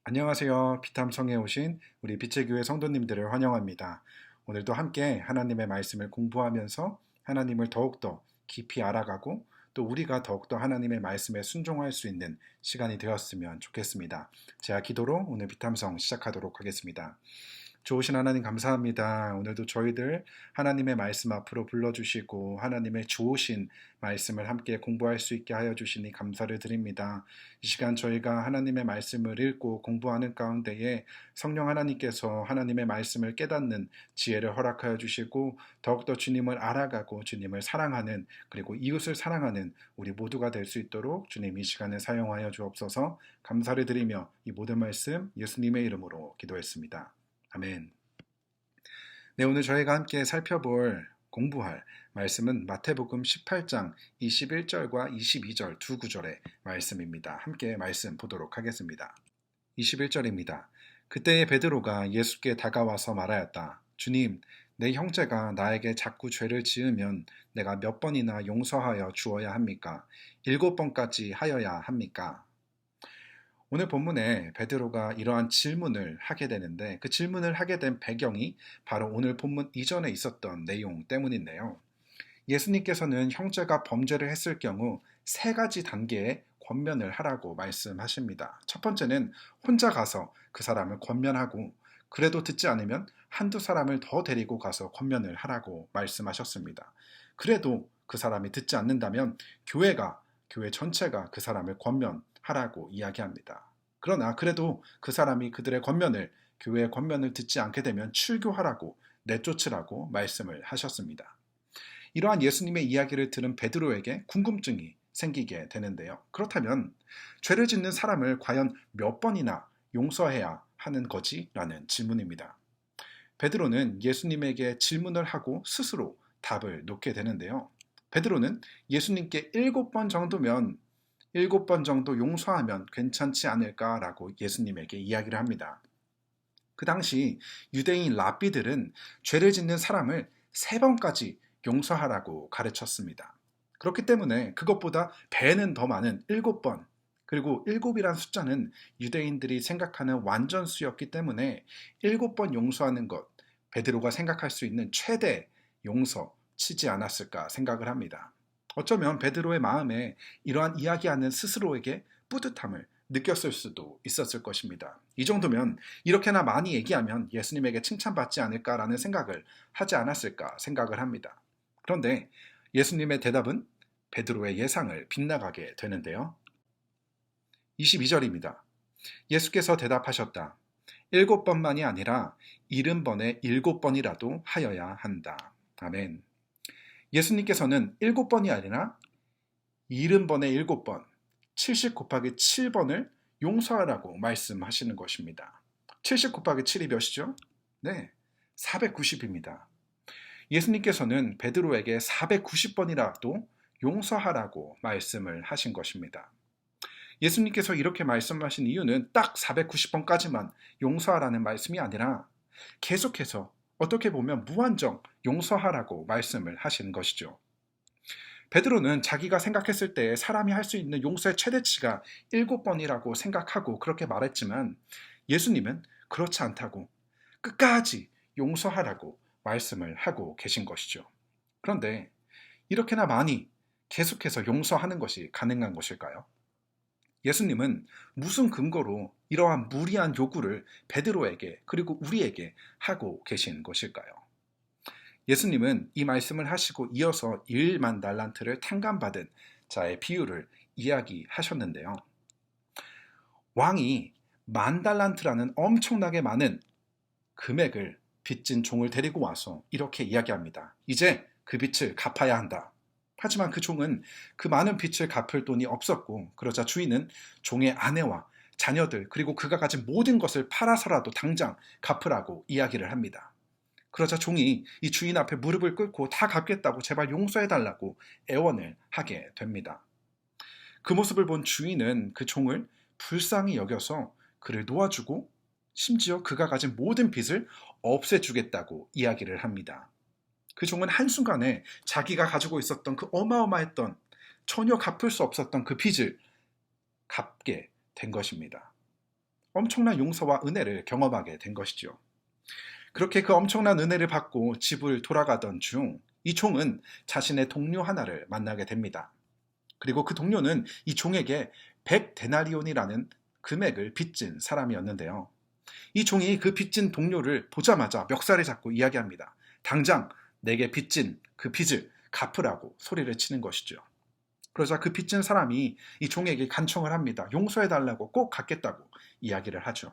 안녕하세요. 비탐성에 오신 우리 빛의 교회 성도님들을 환영합니다. 오늘도 함께 하나님의 말씀을 공부하면서 하나님을 더욱더 깊이 알아가고 또 우리가 더욱더 하나님의 말씀에 순종할 수 있는 시간이 되었으면 좋겠습니다. 제가 기도로 오늘 비탐성 시작하도록 하겠습니다. 좋으신 하나님 감사합니다. 오늘도 저희들 하나님의 말씀 앞으로 불러주시고 하나님의 좋으신 말씀을 함께 공부할 수 있게 하여 주시니 감사를 드립니다. 이 시간 저희가 하나님의 말씀을 읽고 공부하는 가운데에 성령 하나님께서 하나님의 말씀을 깨닫는 지혜를 허락하여 주시고 더욱더 주님을 알아가고 주님을 사랑하는 그리고 이웃을 사랑하는 우리 모두가 될 수 있도록 주님 이 시간을 사용하여 주옵소서. 감사를 드리며 이 모든 말씀 예수님의 이름으로 기도했습니다. 아멘. 네, 오늘 저희가 함께 살펴볼 공부할 말씀은 마태복음 18장 21절과 22절 두 구절의 말씀입니다. 함께 말씀 보도록 하겠습니다. 21절입니다. 그때에 베드로가 예수께 다가와서 말하였다. 주님, 내 형제가 나에게 자꾸 죄를 지으면 내가 몇 번이나 용서하여 주어야 합니까? 7번까지 하여야 합니까? 오늘 본문에 베드로가 이러한 질문을 하게 되는데 그 질문을 하게 된 배경이 바로 오늘 본문 이전에 있었던 내용 때문인데요. 예수님께서는 형제가 범죄를 했을 경우 세 가지 단계의 권면을 하라고 말씀하십니다. 첫 번째는 혼자 가서 그 사람을 권면하고 그래도 듣지 않으면 한두 사람을 더 데리고 가서 권면을 하라고 말씀하셨습니다. 그래도 그 사람이 듣지 않는다면 교회 전체가 그 사람을 권면하라고 이야기합니다. 그러나 그래도 그 사람이 그들의 권면을 교회의 권면을 듣지 않게 되면 출교하라고 내쫓으라고 말씀을 하셨습니다. 이러한 예수님의 이야기를 들은 베드로에게 궁금증이 생기게 되는데요. 그렇다면 죄를 짓는 사람을 과연 몇 번이나 용서해야 하는 거지? 라는 질문입니다. 베드로는 예수님에게 질문을 하고 스스로 답을 놓게 되는데요. 베드로는 예수님께 7번 정도면 7번 정도 용서하면 괜찮지 않을까라고 예수님에게 이야기를 합니다. 그 당시 유대인 랍비들은 죄를 짓는 사람을 3번까지 용서하라고 가르쳤습니다. 그렇기 때문에 그것보다 배는 더 많은 7번, 그리고 7이란 숫자는 유대인들이 생각하는 완전수였기 때문에 7번 용서하는 것, 베드로가 생각할 수 있는 최대 용서치지 않았을까 생각을 합니다. 어쩌면 베드로의 마음에 이러한 이야기하는 스스로에게 뿌듯함을 느꼈을 수도 있었을 것입니다. 이 정도면 이렇게나 많이 얘기하면 예수님에게 칭찬받지 않을까라는 생각을 하지 않았을까 생각을 합니다. 그런데 예수님의 대답은 베드로의 예상을 빗나가게 되는데요. 22절입니다. 예수께서 대답하셨다. 7번만이 아니라 70번에 7번이라도 하여야 한다. 아멘. 예수님께서는 7번이 아니라 70번에 7번, 70 곱하기 7번을 용서하라고 말씀하시는 것입니다. 70 곱하기 7이 몇이죠? 네, 490입니다. 예수님께서는 베드로에게 490번이라도 용서하라고 말씀을 하신 것입니다. 예수님께서 이렇게 말씀하신 이유는 딱 490번까지만 용서하라는 말씀이 아니라 계속해서 어떻게 보면 무한정 용서하라고 말씀을 하시는 것이죠. 베드로는 자기가 생각했을 때 사람이 할 수 있는 용서의 최대치가 7번이라고 생각하고 그렇게 말했지만 예수님은 그렇지 않다고 끝까지 용서하라고 말씀을 하고 계신 것이죠. 그런데 이렇게나 많이 계속해서 용서하는 것이 가능한 것일까요? 예수님은 무슨 근거로 이러한 무리한 요구를 베드로에게 그리고 우리에게 하고 계신 것일까요? 예수님은 이 말씀을 하시고 이어서 1만 달란트를 탕감받은 자의 비유를 이야기하셨는데요. 왕이 10,000달란트라는 엄청나게 많은 금액을 빚진 종을 데리고 와서 이렇게 이야기합니다. 이제 그 빚을 갚아야 한다. 하지만 그 종은 그 많은 빚을 갚을 돈이 없었고 그러자 주인은 종의 아내와 자녀들 그리고 그가 가진 모든 것을 팔아서라도 당장 갚으라고 이야기를 합니다. 그러자 종이 이 주인 앞에 무릎을 꿇고 다 갚겠다고 제발 용서해달라고 애원을 하게 됩니다. 그 모습을 본 주인은 그 종을 불쌍히 여겨서 그를 놓아주고 심지어 그가 가진 모든 빚을 없애주겠다고 이야기를 합니다. 그 종은 한순간에 자기가 가지고 있었던 그 어마어마했던 전혀 갚을 수 없었던 그 빚을 갚게 된 것입니다. 엄청난 용서와 은혜를 경험하게 된 것이죠. 그렇게 그 엄청난 은혜를 받고 집을 돌아가던 중 이 종은 자신의 동료 하나를 만나게 됩니다. 그리고 그 동료는 이 종에게 100데나리온이라는 금액을 빚진 사람이었는데요. 이 종이 그 빚진 동료를 보자마자 멱살을 잡고 이야기합니다. 당장 내게 빚진 그 빚을 갚으라고 소리를 치는 것이죠. 그러자 그 빚진 사람이 이 종에게 간청을 합니다. 용서해달라고 꼭 갚겠다고 이야기를 하죠.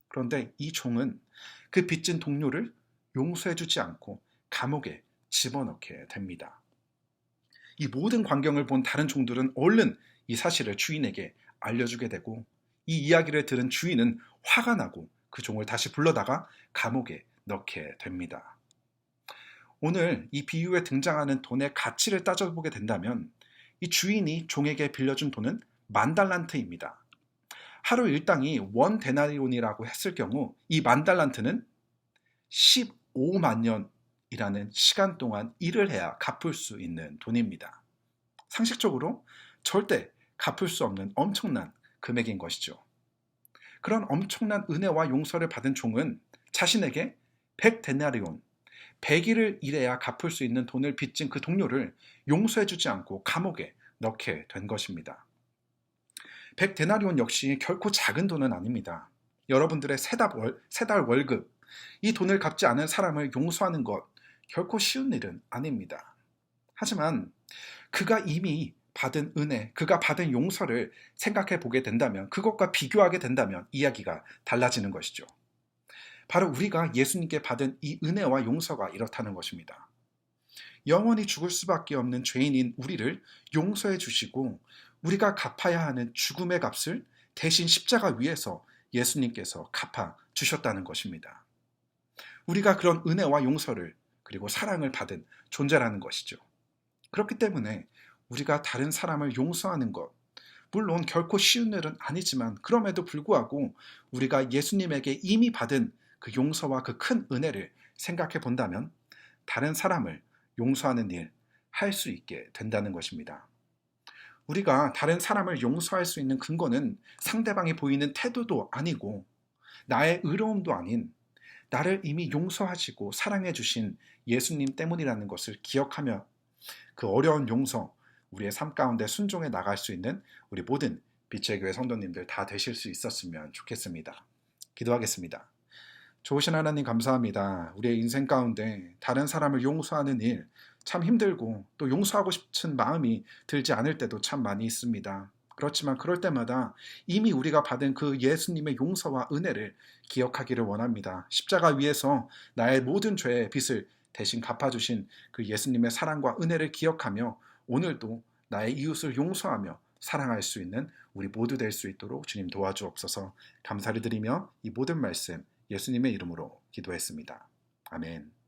그런데 이 종은 그 빚진 동료를 용서해주지 않고 감옥에 집어넣게 됩니다. 이 모든 광경을 본 다른 종들은 얼른 이 사실을 주인에게 알려주게 되고 이 이야기를 들은 주인은 화가 나고 그 종을 다시 불러다가 감옥에 넣게 됩니다. 오늘 이 비유에 등장하는 돈의 가치를 따져보게 된다면 이 주인이 종에게 빌려준 돈은 10,000달란트입니다. 하루 일당이 1데나리온이라고 했을 경우 이 10,000달란트는 15만 년이라는 시간 동안 일을 해야 갚을 수 있는 돈입니다. 상식적으로 절대 갚을 수 없는 엄청난 금액인 것이죠. 그런 엄청난 은혜와 용서를 받은 종은 자신에게 100데나리온, 100일을 일해야 갚을 수 있는 돈을 빚진 그 동료를 용서해주지 않고 감옥에 넣게 된 것입니다. 100데나리온 역시 결코 작은 돈은 아닙니다. 여러분들의 세 달 월급, 이 돈을 갚지 않은 사람을 용서하는 것 결코 쉬운 일은 아닙니다. 하지만 그가 이미 받은 은혜, 그가 받은 용서를 생각해 보게 된다면, 그것과 비교하게 된다면 이야기가 달라지는 것이죠. 바로 우리가 예수님께 받은 이 은혜와 용서가 이렇다는 것입니다. 영원히 죽을 수밖에 없는 죄인인 우리를 용서해 주시고 우리가 갚아야 하는 죽음의 값을 대신 십자가 위에서 예수님께서 갚아 주셨다는 것입니다. 우리가 그런 은혜와 용서를 그리고 사랑을 받은 존재라는 것이죠. 그렇기 때문에 우리가 다른 사람을 용서하는 것, 물론 결코 쉬운 일은 아니지만 그럼에도 불구하고 우리가 예수님에게 이미 받은 그 용서와 그 큰 은혜를 생각해 본다면 다른 사람을 용서하는 일 할 수 있게 된다는 것입니다. 우리가 다른 사람을 용서할 수 있는 근거는 상대방이 보이는 태도도 아니고 나의 의로움도 아닌 나를 이미 용서하시고 사랑해 주신 예수님 때문이라는 것을 기억하며 그 어려운 용서, 우리의 삶 가운데 순종해 나갈 수 있는 우리 모든 빛의 교회 성도님들 다 되실 수 있었으면 좋겠습니다. 기도하겠습니다. 좋으신 하나님 감사합니다. 우리의 인생 가운데 다른 사람을 용서하는 일 참 힘들고 또 용서하고 싶은 마음이 들지 않을 때도 참 많이 있습니다. 그렇지만 그럴 때마다 이미 우리가 받은 그 예수님의 용서와 은혜를 기억하기를 원합니다. 십자가 위에서 나의 모든 죄의 빚을 대신 갚아주신 그 예수님의 사랑과 은혜를 기억하며 오늘도 나의 이웃을 용서하며 사랑할 수 있는 우리 모두 될 수 있도록 주님 도와주옵소서. 감사를 드리며 이 모든 말씀 예수님의 이름으로 기도했습니다. 아멘.